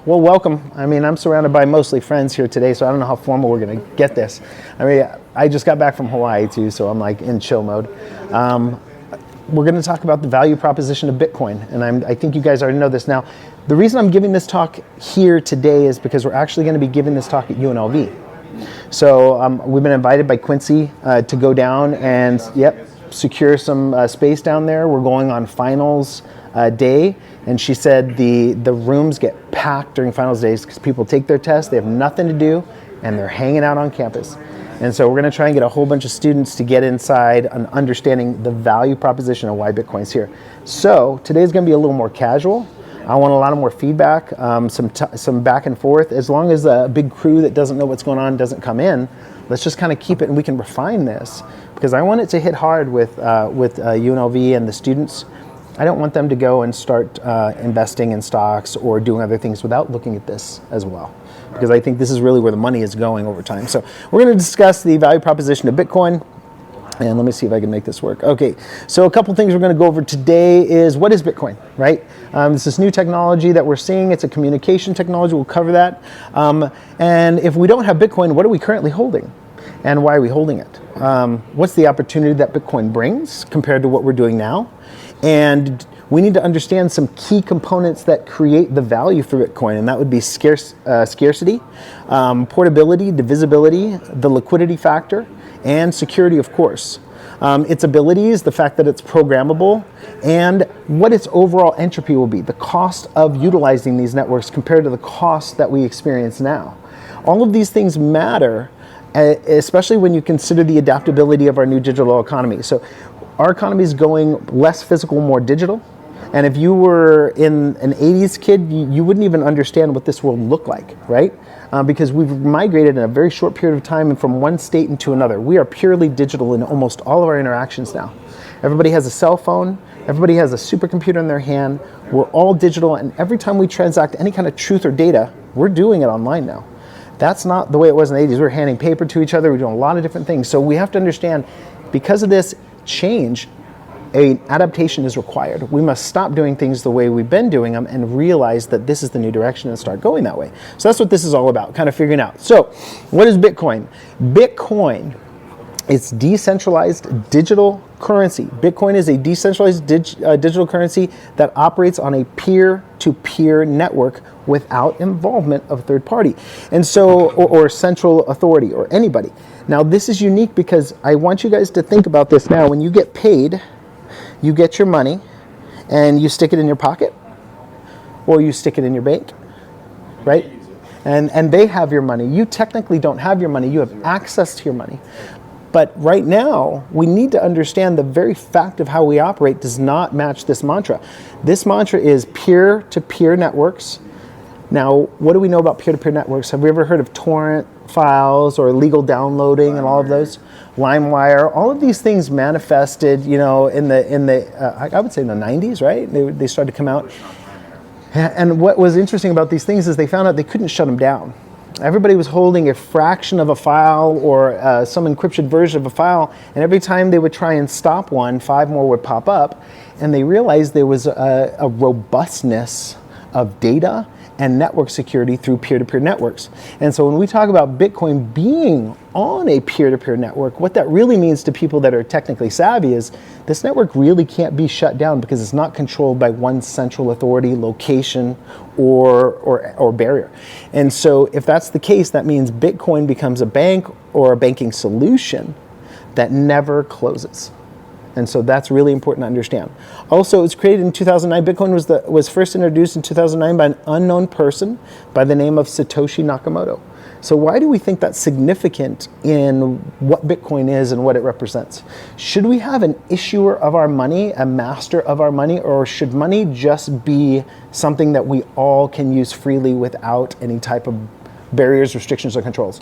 Well, welcome. I mean, I'm surrounded by mostly friends here today, so I don't know how formal we're going to get this. I mean, I just got back from Hawaii too, so I'm like in chill mode. We're going to talk about the value proposition of Bitcoin, and I think you guys already know this now. The reason I'm giving this talk here today is because we're actually going to be giving this talk at UNLV. So we've been invited by Quincy to go down and, secure some space down there. We're going on finals day, and she said the rooms get packed during finals days because people take their tests, they have nothing to do, and they're hanging out on campus. And so we're going to try and get a whole bunch of students to get inside and understanding the value proposition of why Bitcoin's here. So today's going to be a little more casual. I want a lot of more feedback, some back and forth. As long as a big crew that doesn't know what's going on doesn't come in, let's just kind of keep it and we can refine this, because I want it to hit hard with UNLV and the students. I don't want them to go and start investing in stocks or doing other things without looking at this as well, because I think this is really where the money is going over time. So we're going to discuss the value proposition of Bitcoin. And let me see if I can make this work. Okay, so a couple things we're going to go over today is, what is Bitcoin, right? This is new technology that we're seeing. It's a communication technology. We'll cover that. And if we don't have Bitcoin, what are we currently holding? And why are we holding it? What's the opportunity that Bitcoin brings compared to what we're doing now? And we need to understand some key components that create the value for Bitcoin, and that would be scarcity, portability, divisibility, the liquidity factor, and security, of course. Its abilities, the fact that it's programmable, and what its overall entropy will be, the cost of utilizing these networks compared to the cost that we experience now. All of these things matter, especially when you consider the adaptability of our new digital economy. So our economy is going less physical, more digital. And if you were in an 80s kid, you wouldn't even understand what this world looked like, right? Because we've migrated in a very short period of time from one state into another. We are purely digital in almost all of our interactions now. Everybody has a cell phone. Everybody has a supercomputer in their hand. We're all digital, and every time we transact any kind of truth or data, we're doing it online now. That's not the way it was in the 80s. We were handing paper to each other. We're doing a lot of different things. So we have to understand, because of this change, an adaptation is required. We must stop doing things the way we've been doing them and realize that this is the new direction and start going that way. So that's what this is all about, kind of figuring out. So what is Bitcoin? Bitcoin is decentralized digital currency. Bitcoin is a decentralized digital currency that operates on a peer-to-peer network without involvement of a third party, and so or central authority or anybody. Now this is unique because I want you guys to think about this now. When you get paid, you get your money and you stick it in your pocket or you stick it in your bank, right? And they have your money. You technically don't have your money. You have access to your money. But right now, we need to understand the very fact of how we operate does not match this mantra. This mantra is peer-to-peer networks. Now, what do we know about peer-to-peer networks? Have we ever heard of torrent files or illegal downloading and all of those? LimeWire, all of these things manifested, in the I would say in the 90s, right? They started to come out. And what was interesting about these things is they found out they couldn't shut them down. Everybody was holding a fraction of a file or some encrypted version of a file, and every time they would try and stop one, 5 more would pop up, and they realized there was a robustness of data and network security through peer-to-peer networks. And so when we talk about Bitcoin being on a peer-to-peer network, what that really means to people that are technically savvy is this network really can't be shut down because it's not controlled by one central authority, location, or barrier. And so if that's the case, that means Bitcoin becomes a bank or a banking solution that never closes. And so that's really important to understand. Also, it was created in 2009. Bitcoin was first introduced in 2009 by an unknown person by the name of Satoshi Nakamoto. So why do we think that's significant in what Bitcoin is and what it represents? Should we have an issuer of our money, a master of our money, or should money just be something that we all can use freely without any type of barriers, restrictions, or controls?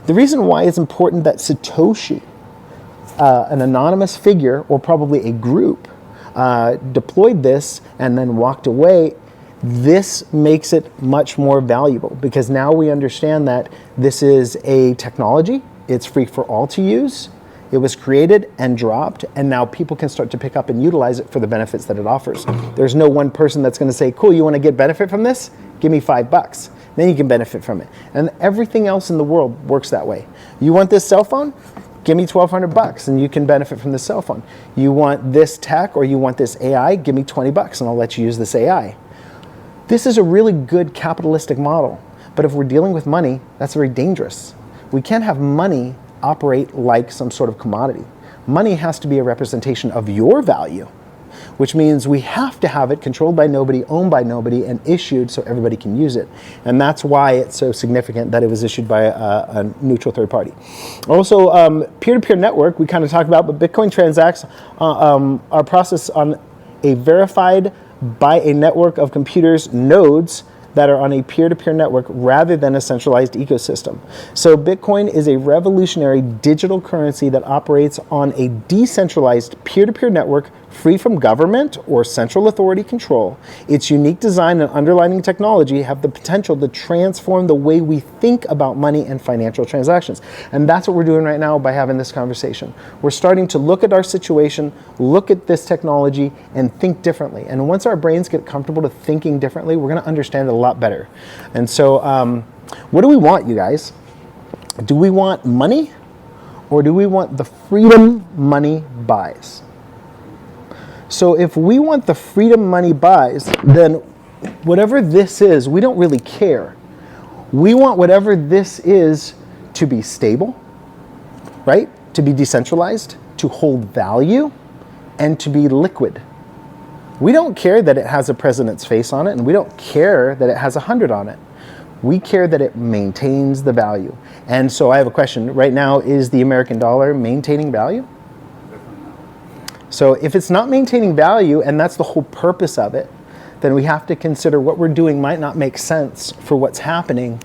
The reason why it's important that Satoshi, an anonymous figure, or probably a group, deployed this and then walked away, this makes it much more valuable because now we understand that this is a technology, it's free for all to use, it was created and dropped, and now people can start to pick up and utilize it for the benefits that it offers. There's no one person that's going to say, cool, you want to get benefit from this? give me $5. Then you can benefit from it. And everything else in the world works that way. You want this cell phone? Give me $1,200 and you can benefit from this cell phone. You want this tech or you want this AI? Give me $20 and I'll let you use this AI. This is a really good capitalistic model. But if we're dealing with money, that's very dangerous. We can't have money operate like some sort of commodity. Money has to be a representation of your value, which means we have to have it controlled by nobody, owned by nobody, and issued so everybody can use it. And that's why it's so significant that it was issued by a neutral third party. Also, peer-to-peer network, we kind of talked about, but Bitcoin transacts are processed on a verified by a network of computers, nodes, that are on a peer-to-peer network rather than a centralized ecosystem. So Bitcoin is a revolutionary digital currency that operates on a decentralized peer-to-peer network free from government or central authority control. Its unique design and underlying technology have the potential to transform the way we think about money and financial transactions. And that's what we're doing right now by having this conversation. We're starting to look at our situation, look at this technology, and think differently. And once our brains get comfortable to thinking differently, we're going to understand it a lot better. And so what do we want, you guys? Do we want money, or do we want the freedom money buys? So if we want the freedom money buys, then whatever this is, we don't really care. We want whatever this is to be stable, right? To be decentralized, to hold value, and to be liquid. We don't care that it has a president's face on it, and we don't care that it has 100 on it. We care that it maintains the value. And so I have a question. Right now, is the American dollar maintaining value? So if it's not maintaining value, and that's the whole purpose of it, then we have to consider what we're doing might not make sense for what's happening.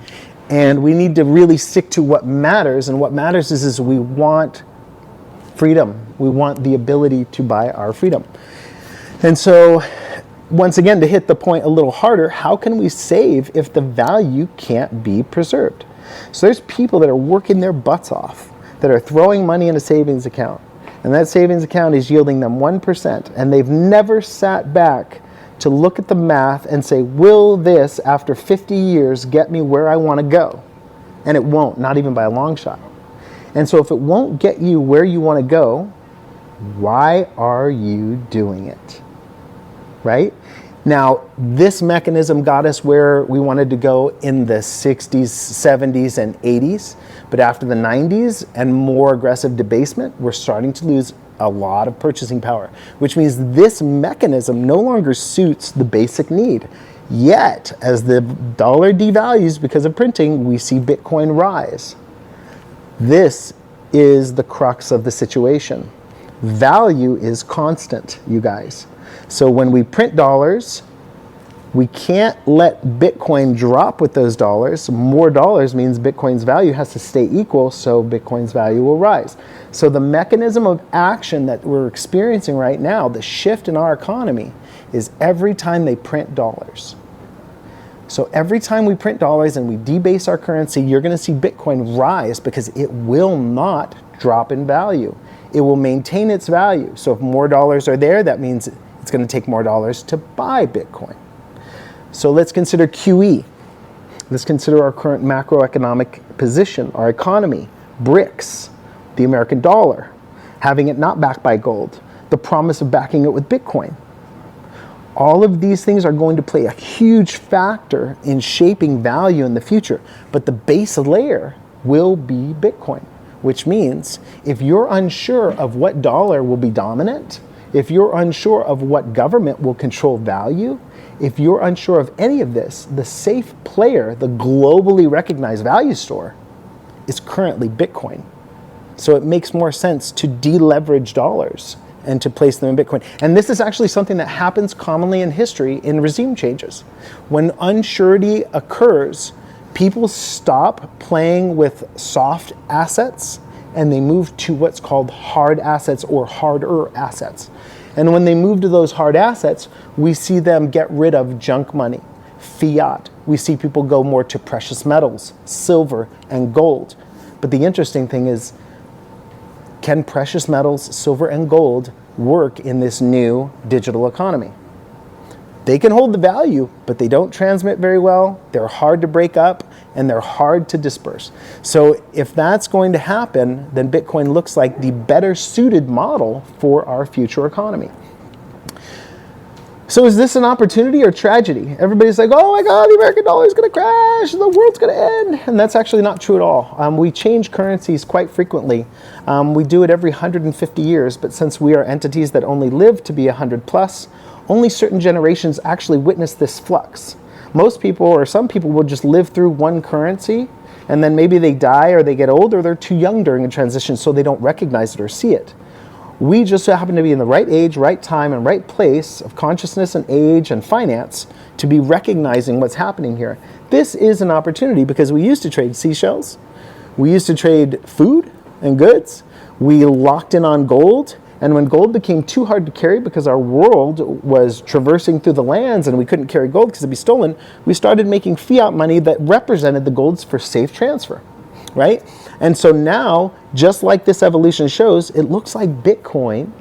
And we need to really stick to what matters. And what matters is we want freedom. We want the ability to buy our freedom. And so, once again, to hit the point a little harder, how can we save if the value can't be preserved? So there's people that are working their butts off, that are throwing money in a savings account. And that savings account is yielding them 1%. And they've never sat back to look at the math and say, will this, after 50 years, get me where I want to go? And it won't, not even by a long shot. And so if it won't get you where you want to go, why are you doing it? Right? Now, this mechanism got us where we wanted to go in the 60s, 70s, and 80s. But after the 90s and more aggressive debasement, we're starting to lose a lot of purchasing power, which means this mechanism no longer suits the basic need. Yet, as the dollar devalues because of printing, we see Bitcoin rise. This is the crux of the situation. Value is constant, you guys. So when we print dollars, we can't let Bitcoin drop with those dollars. More dollars means Bitcoin's value has to stay equal, so Bitcoin's value will rise. So the mechanism of action that we're experiencing right now, the shift in our economy, is every time they print dollars. So every time we print dollars and we debase our currency, you're going to see Bitcoin rise because it will not drop in value. It will maintain its value. So if more dollars are there, that means it's going to take more dollars to buy Bitcoin. So let's consider QE. Let's consider our current macroeconomic position, our economy, BRICS, the American dollar, having it not backed by gold, the promise of backing it with Bitcoin. All of these things are going to play a huge factor in shaping value in the future, but the base layer will be Bitcoin, which means if you're unsure of what dollar will be dominant, if you're unsure of what government will control value, if you're unsure of any of this, the safe player, the globally recognized value store, is currently Bitcoin. So it makes more sense to deleverage dollars and to place them in Bitcoin. And this is actually something that happens commonly in history in regime changes. When unsurety occurs, people stop playing with soft assets and they move to what's called hard assets or harder assets. And when they move to those hard assets, we see them get rid of junk money, fiat. We see people go more to precious metals, silver, and gold. But the interesting thing is, can precious metals, silver, and gold work in this new digital economy? They can hold the value, but they don't transmit very well. They're hard to break up, and they're hard to disperse. So if that's going to happen, then Bitcoin looks like the better suited model for our future economy. So is this an opportunity or tragedy? Everybody's like, oh my God, the American dollar is going to crash, the world's going to end. And that's actually not true at all. We change currencies quite frequently. We do it every 150 years, but since we are entities that only live to be 100 plus, only certain generations actually witness this flux. Most people, or some people, will just live through one currency, and then maybe they die or they get old or they're too young during a transition, so they don't recognize it or see it. We just happen to be in the right age, right time, and right place of consciousness and age and finance to be recognizing what's happening here. This is an opportunity because we used to trade seashells. We used to trade food and goods. We locked in on gold. And when gold became too hard to carry because our world was traversing through the lands and we couldn't carry gold because it'd be stolen, we started making fiat money that represented the golds for safe transfer, right? And so now, just like this evolution shows, it looks like Bitcoin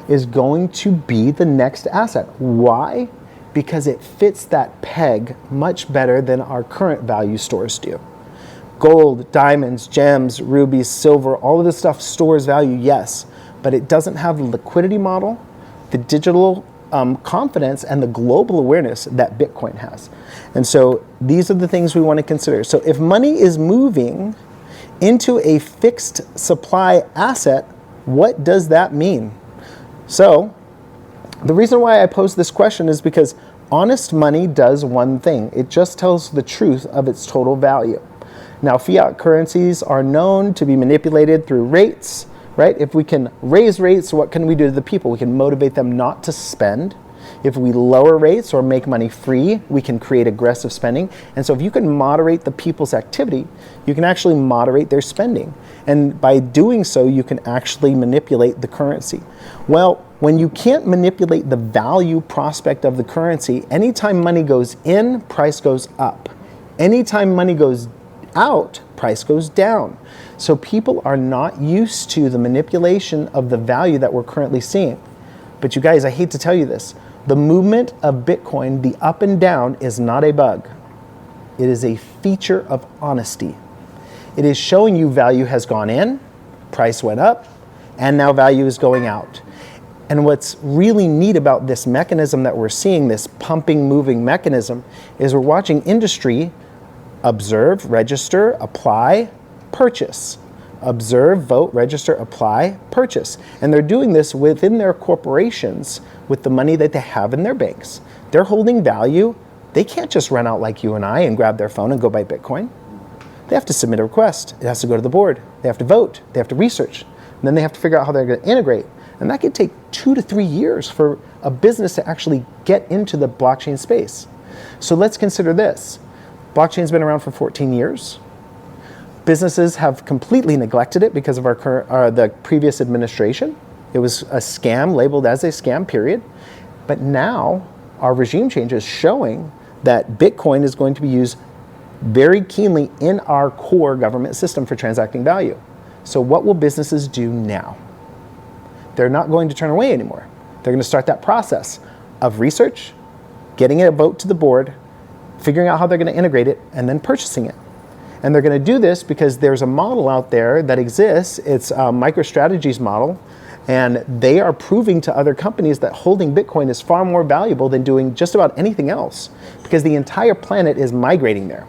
is going to be the next asset. Why? Because it fits that peg much better than our current value stores do. Gold, diamonds, gems, rubies, silver, all of this stuff stores value, yes, but it doesn't have the liquidity model, the digital confidence, and the global awareness that Bitcoin has. And so these are the things we want to consider. So if money is moving into a fixed supply asset, what does that mean? So the reason why I pose this question is because honest money does one thing. It just tells the truth of its total value. Now, fiat currencies are known to be manipulated through rates, right? If we can raise rates, what can we do to the people? We can motivate them not to spend. If we lower rates or make money free, we can create aggressive spending. And so if you can moderate the people's activity, you can actually moderate their spending. And by doing so, you can actually manipulate the currency. Well, when you can't manipulate the value prospect of the currency, anytime money goes in, price goes up. Anytime money goes out, price goes down. So people are not used to the manipulation of the value that we're currently seeing. But you guys, I hate to tell you this, the movement of Bitcoin, the up and down, is not a bug. It is a feature of honesty. It is showing you value has gone in, price went up, and now value is going out. And what's really neat about this mechanism that we're seeing, this pumping, moving mechanism, is we're watching industry observe, register, apply, purchase. Observe, vote, register, apply, purchase. And they're doing this within their corporations with the money that they have in their banks. They're holding value. They can't just run out like you and I and grab their phone and go buy Bitcoin. They have to submit a request. It has to go to the board. They have to vote. They have to research. And then they have to figure out how they're going to integrate. And that could take 2 to 3 years for a business to actually get into the blockchain space. So let's consider this. Blockchain's been around for 14 years. Businesses have completely neglected it because of the previous administration. It was a scam, labeled as a scam, period. But now our regime change is showing that Bitcoin is going to be used very keenly in our core government system for transacting value. So what will businesses do now? They're not going to turn away anymore. They're going to start that process of research, getting a vote to the board, figuring out how they're going to integrate it, and then purchasing it. And they're going to do this because there's a model out there that exists. It's a MicroStrategy's model. And they are proving to other companies that holding Bitcoin is far more valuable than doing just about anything else because the entire planet is migrating there.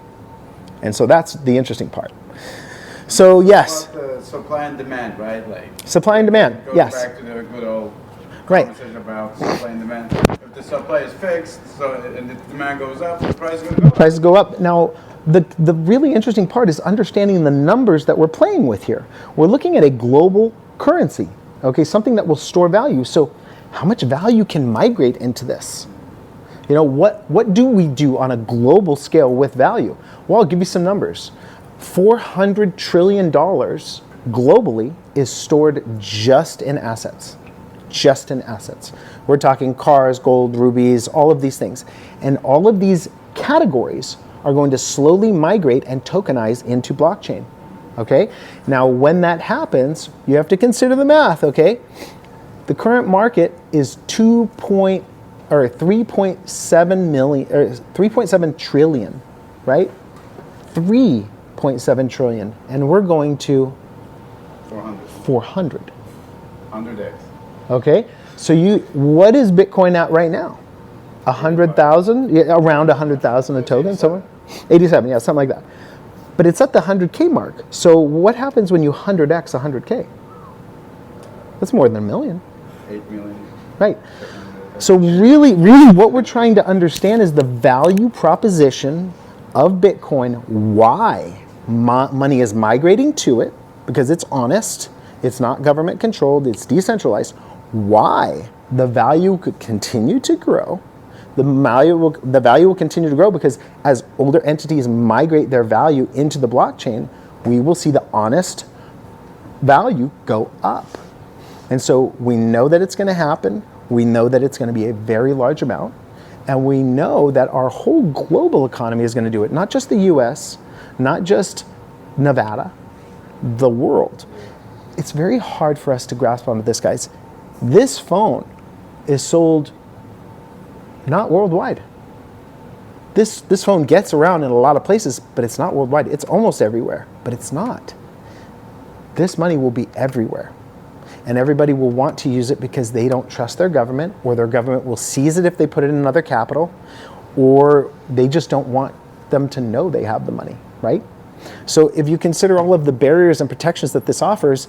And so that's the interesting part. So yes. About the supply and demand, right? Like supply and demand, yes. Back to the good old right. conversation about supply and demand. If the supply is fixed, and the demand goes up, the price is going to go up. Prices go up. Now, the really interesting part is understanding the numbers that we're playing with here. We're looking at a global currency, okay, something that will store value. So how much value can migrate into this? You know, what do we do on a global scale with value? Well, I'll give you some numbers. $400 trillion globally is stored just in assets. Just in assets. We're talking cars, gold, rubies, all of these things. And all of these categories are going to slowly migrate and tokenize into blockchain, okay? Now, when that happens, you have to consider the math, okay? The current market is or 3.7 million, or 3.7 trillion, right? 3.7 trillion, and we're going to 400. 100x. Okay, so what is Bitcoin at right now? 100,000, yeah, around 100,000 a token, somewhere. 87, yeah, something like that. But it's at the 100K mark. So what happens when you 100x 100K? That's more than a million. 8 million. Right. So really what we're trying to understand is the value proposition of Bitcoin, why money is migrating to it, because it's honest, it's not government controlled, it's decentralized, why the value could continue to grow. The value will continue to grow because as older entities migrate their value into the blockchain, we will see the honest value go up. And so we know that it's going to happen. We know that it's going to be a very large amount. And we know that our whole global economy is going to do it. Not just the US, not just Nevada, the world. It's very hard for us to grasp onto this, guys. This phone is sold not worldwide. This phone gets around in a lot of places, but it's not worldwide. It's almost everywhere, but it's not. This money will be everywhere. And everybody will want to use it because they don't trust their government, or their government will seize it if they put it in another capital, or they just don't want them to know they have the money, right? So if you consider all of the barriers and protections that this offers,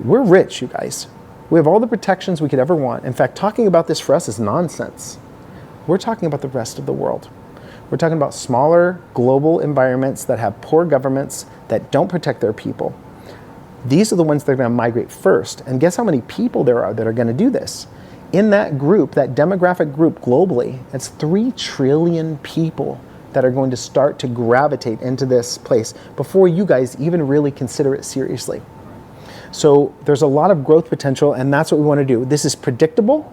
we're rich, you guys. We have all the protections we could ever want. In fact, talking about this for us is nonsense. We're talking about the rest of the world. We're talking about smaller global environments that have poor governments that don't protect their people. These are the ones that are going to migrate first. And guess how many people there are that are going to do this? In that group, that demographic group globally, it's 3 trillion people that are going to start to gravitate into this place before you guys even really consider it seriously. So there's a lot of growth potential, and that's what we want to do. This is predictable.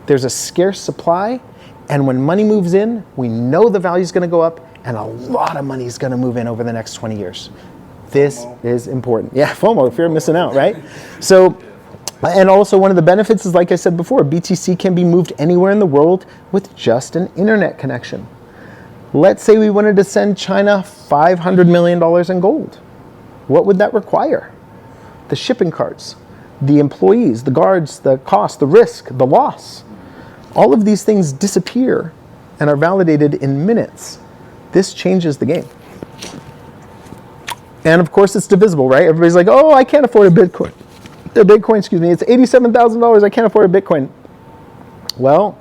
There's a scarce supply. And when money moves in, we know the value is going to go up, and a lot of money is going to move in over the next 20 years. This is important. Yeah, FOMO, fear of missing out, right? So, and also one of the benefits is, like I said before, BTC can be moved anywhere in the world with just an internet connection. Let's say we wanted to send China $500 million in gold. What would that require? The shipping carts, the employees, the guards, the cost, the risk, the loss. All of these things disappear and are validated in minutes. This changes the game. And of course it's divisible, right? Everybody's like, oh, I can't afford a Bitcoin. It's $87,000, I can't afford a Bitcoin. Well,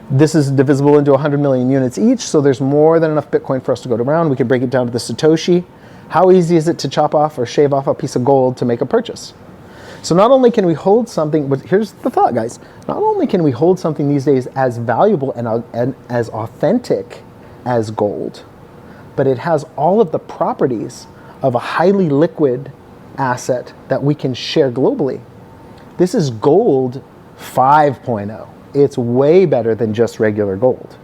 this is divisible into 100 million units each, so there's more than enough Bitcoin for us to go around. We can break it down to the Satoshi. How easy is it to chop off or shave off a piece of gold to make a purchase? So not only can we hold something, but here's the thought, guys. Not only can we hold something these days as valuable and as authentic as gold, but it has all of the properties of a highly liquid asset that we can share globally. This is gold 5.0. It's way better than just regular gold.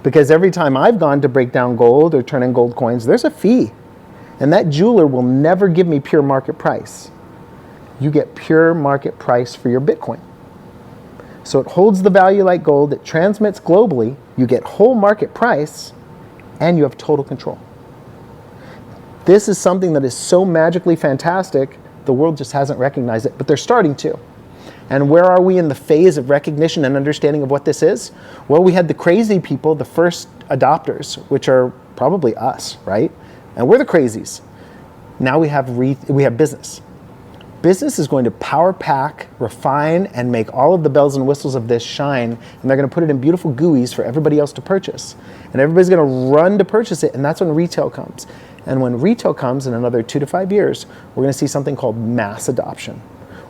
Because every time I've gone to break down gold or turn in gold coins, there's a fee. And that jeweler will never give me pure market price. You get pure market price for your Bitcoin. So it holds the value like gold, it transmits globally, you get whole market price, and you have total control. This is something that is so magically fantastic, the world just hasn't recognized it, but they're starting to. And where are we in the phase of recognition and understanding of what this is? Well, we had the crazy people, the first adopters, which are probably us, right? And we're the crazies. Now we have business. Business is going to power pack, refine, and make all of the bells and whistles of this shine, and they're going to put it in beautiful GUIs for everybody else to purchase. And everybody's going to run to purchase it, and that's when retail comes. And when retail comes in another 2 to 5 years, we're going to see something called mass adoption,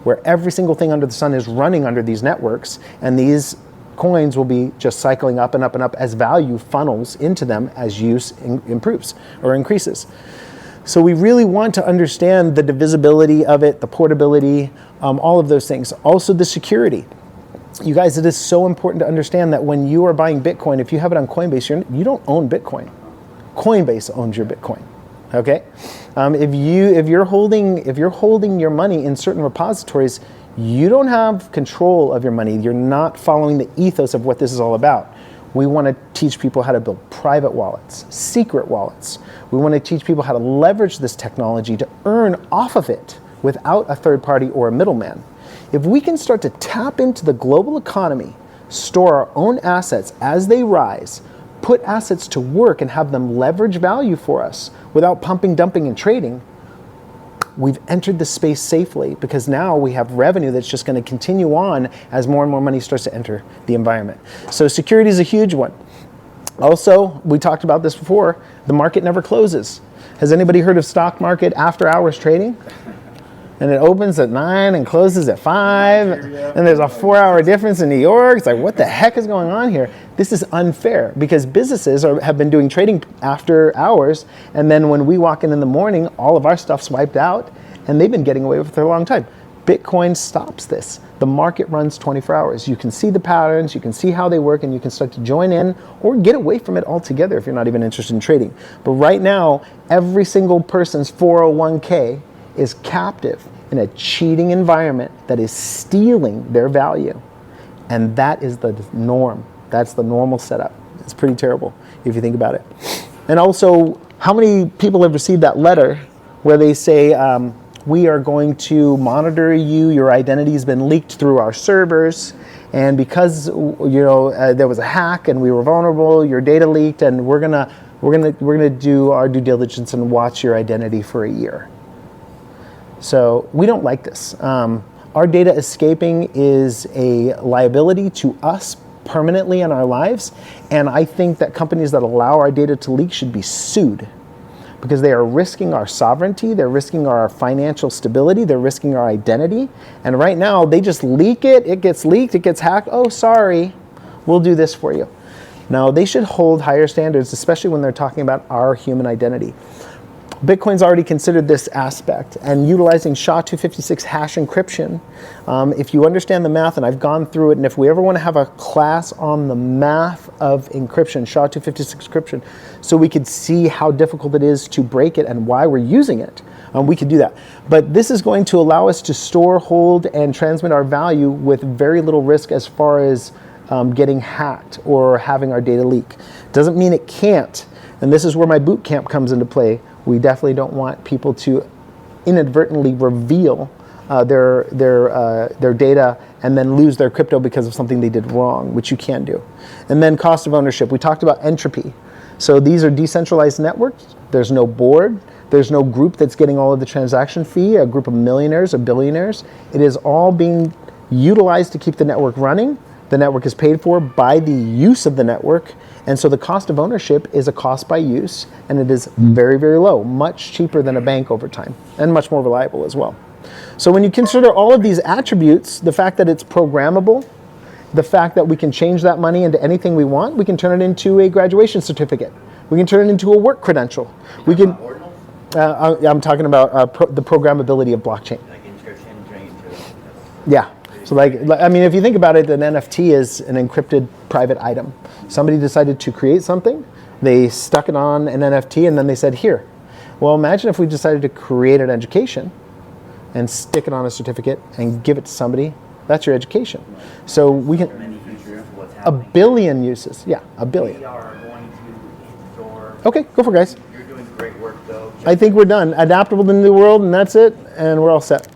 where every single thing under the sun is running under these networks, and these coins will be just cycling up and up and up as value funnels into them as use improves or increases. So we really want to understand the divisibility of it, the portability, all of those things. Also the security. You guys, it is so important to understand that when you are buying Bitcoin, if you have it on Coinbase, you don't own Bitcoin. Coinbase owns your Bitcoin. Okay? If you're holding your money in certain repositories, You don't have control of your money. You're not following the ethos of what this is all about. We want to teach people how to build private wallets, secret wallets. We want to teach people how to leverage this technology to earn off of it without a third party or a middleman. If we can start to tap into the global economy, store our own assets as they rise, put assets to work and have them leverage value for us without pumping, dumping, and trading, we've entered the space safely, because now we have revenue that's just going to continue on as more and more money starts to enter the environment. So security is a huge one. Also, we talked about this before, the market never closes. Has anybody heard of stock market after hours trading? And it opens at 9 and closes at 5, and there's a 4-hour difference in New York. It's like, what the heck is going on here? This is unfair, because businesses have been doing trading after hours, and then when we walk in the morning, all of our stuff's wiped out, and they've been getting away with it for a long time. Bitcoin stops this. The market runs 24 hours. You can see the patterns, you can see how they work, and you can start to join in or get away from it altogether if you're not even interested in trading. But right now, every single person's 401k is captive in a cheating environment that is stealing their value. And that is the norm. That's the normal setup. It's pretty terrible if you think about it. And also, how many people have received that letter where they say, we are going to monitor you, your identity has been leaked through our servers, and because there was a hack and we were vulnerable, your data leaked, and we're gonna do our due diligence and watch your identity for a year. So we don't like this. Our data escaping is a liability to us permanently in our lives, and I think that companies that allow our data to leak should be sued, because they are risking our sovereignty, they're risking our financial stability, they're risking our identity, and right now they just leak it, it gets leaked, it gets hacked, oh sorry, we'll do this for you. Now they should hold higher standards, especially when they're talking about our human identity. Bitcoin's already considered this aspect, and utilizing SHA-256 hash encryption, if you understand the math, and I've gone through it, and if we ever want to have a class on the math of encryption, SHA-256 encryption, so we could see how difficult it is to break it and why we're using it, we could do that. But this is going to allow us to store, hold, and transmit our value with very little risk as far as getting hacked or having our data leak. Doesn't mean it can't, and this is where my boot camp comes into play. We definitely don't want people to inadvertently reveal their data and then lose their crypto because of something they did wrong, which you can do. And then cost of ownership. We talked about entropy. So these are decentralized networks. There's no board. There's no group that's getting all of the transaction fee, a group of millionaires or billionaires. It is all being utilized to keep the network running. The network is paid for by the use of the network. And so the cost of ownership is a cost by use, and it is very, very low, much cheaper than a bank over time, and much more reliable as well. So when you consider all of these attributes, the fact that it's programmable, the fact that we can change that money into anything we want, we can turn it into a graduation certificate. We can turn it into a work credential. We can. I'm talking about the programmability of blockchain. Like encryption, drain to. Yeah. So I mean, if you think about it, an NFT is an encrypted private item. Somebody decided to create something, they stuck it on an NFT, and then they said, here. Well, imagine if we decided to create an education and stick it on a certificate and give it to somebody. That's your education. So we can, a billion uses. Yeah, a billion. We are going to hit the door. Okay, go for it, guys. You're doing great work, though. I think we're done. Adaptable to the new world, and that's it, and we're all set.